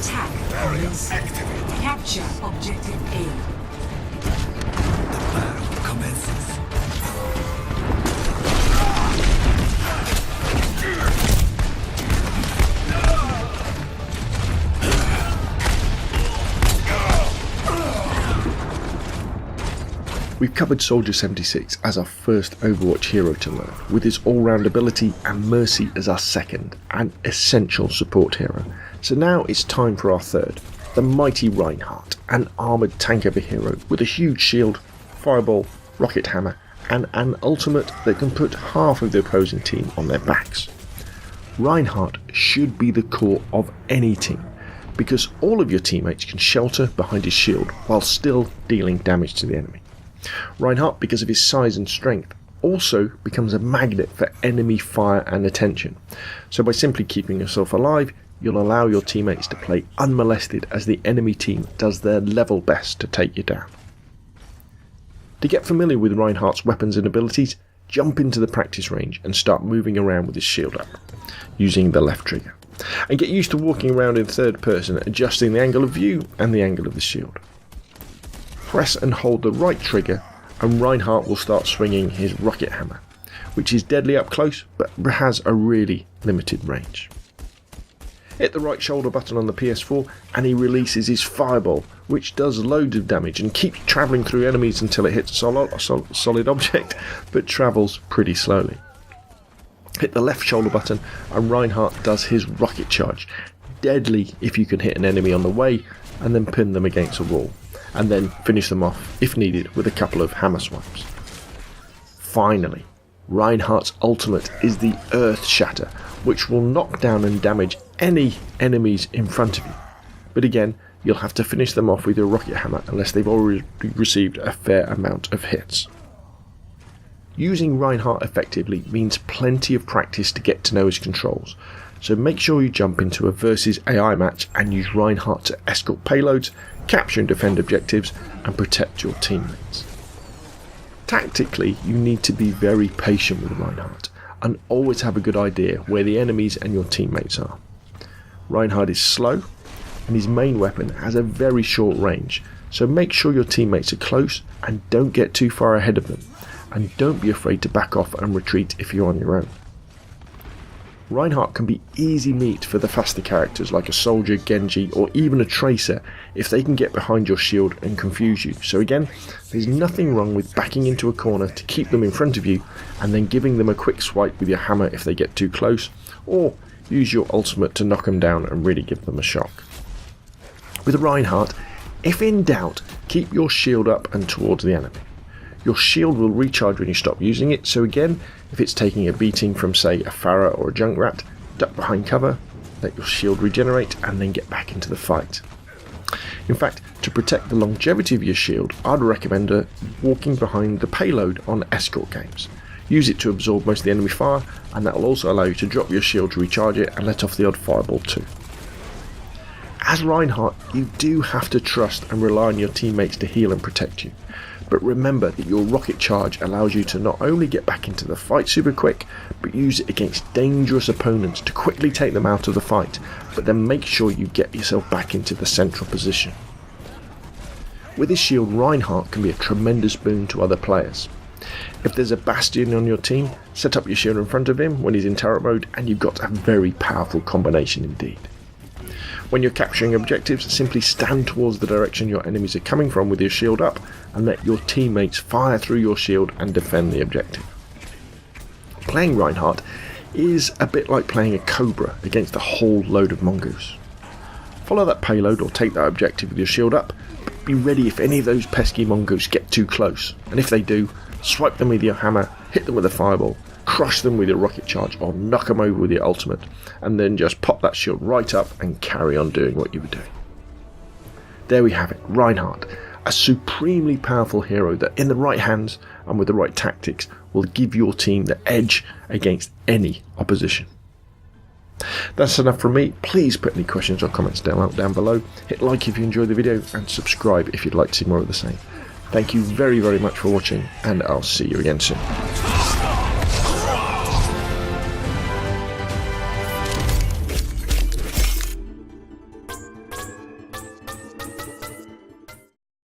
Attack. Capture objective A. Battle commences. We've covered Soldier 76 as our first Overwatch hero to learn, with his all-round ability and Mercy as our second, and essential support hero. So now it's time for our third, the mighty Reinhardt, an armoured tank of a hero with a huge shield, fireball, rocket hammer, and an ultimate that can put half of the opposing team on their backs. Reinhardt should be the core of any team, because all of your teammates can shelter behind his shield while still dealing damage to the enemy. Reinhardt, because of his size and strength, also becomes a magnet for enemy fire and attention. So by simply keeping yourself alive, you'll allow your teammates to play unmolested as the enemy team does their level best to take you down. To get familiar with Reinhardt's weapons and abilities, jump into the practice range and start moving around with his shield up, using the left trigger. And get used to walking around in third person, adjusting the angle of view and the angle of the shield. Press and hold the right trigger and Reinhardt will start swinging his rocket hammer, which is deadly up close but has a really limited range. Hit the right shoulder button on the PS4 and he releases his fireball, which does loads of damage and keeps travelling through enemies until it hits a solid object, but travels pretty slowly. Hit the left shoulder button and Reinhardt does his rocket charge, deadly if you can hit an enemy on the way and then pin them against a wall, and then finish them off, if needed, with a couple of hammer swipes. Finally, Reinhardt's ultimate is the Earth Shatter, which will knock down and damage any enemies in front of you. But again, you'll have to finish them off with your rocket hammer unless they've already received a fair amount of hits. Using Reinhardt effectively means plenty of practice to get to know his controls, so make sure you jump into a versus AI match and use Reinhardt to escort payloads, capture and defend objectives, and protect your teammates. Tactically, you need to be very patient with Reinhardt, and always have a good idea where the enemies and your teammates are. Reinhardt is slow, and his main weapon has a very short range, so make sure your teammates are close and don't get too far ahead of them, and don't be afraid to back off and retreat if you're on your own. Reinhardt can be easy meat for the faster characters like a Soldier, Genji, or even a Tracer if they can get behind your shield and confuse you. So again, there's nothing wrong with backing into a corner to keep them in front of you and then giving them a quick swipe with your hammer if they get too close, or use your ultimate to knock them down and really give them a shock. With Reinhardt, if in doubt, keep your shield up and towards the enemy. Your shield will recharge when you stop using it, so again, if it's taking a beating from say a Pharah or a Junkrat, duck behind cover, let your shield regenerate and then get back into the fight. In fact, to protect the longevity of your shield, I'd recommend walking behind the payload on escort games. Use it to absorb most of the enemy fire, and that will also allow you to drop your shield to recharge it and let off the odd fireball too. As Reinhardt, you do have to trust and rely on your teammates to heal and protect you. But remember that your rocket charge allows you to not only get back into the fight super quick, but use it against dangerous opponents to quickly take them out of the fight, but then make sure you get yourself back into the central position. With his shield, Reinhardt can be a tremendous boon to other players. If there's a Bastion on your team, set up your shield in front of him when he's in turret mode and you've got a very powerful combination indeed. When you're capturing objectives, simply stand towards the direction your enemies are coming from with your shield up and let your teammates fire through your shield and defend the objective. Playing Reinhardt is a bit like playing a Cobra against a whole load of mongoose. Follow that payload or take that objective with your shield up, but be ready if any of those pesky mongoose get too close, and if they do, swipe them with your hammer, hit them with a fireball, crush them with your rocket charge or knock them over with your ultimate, and then just pop that shield right up and carry on doing what you were doing. There we have it, Reinhardt, a supremely powerful hero that in the right hands and with the right tactics will give your team the edge against any opposition. That's enough from me. Please put any questions or comments down below. Hit like if you enjoyed the video and subscribe if you'd like to see more of the same. Thank you very much for watching, and I'll see you again soon.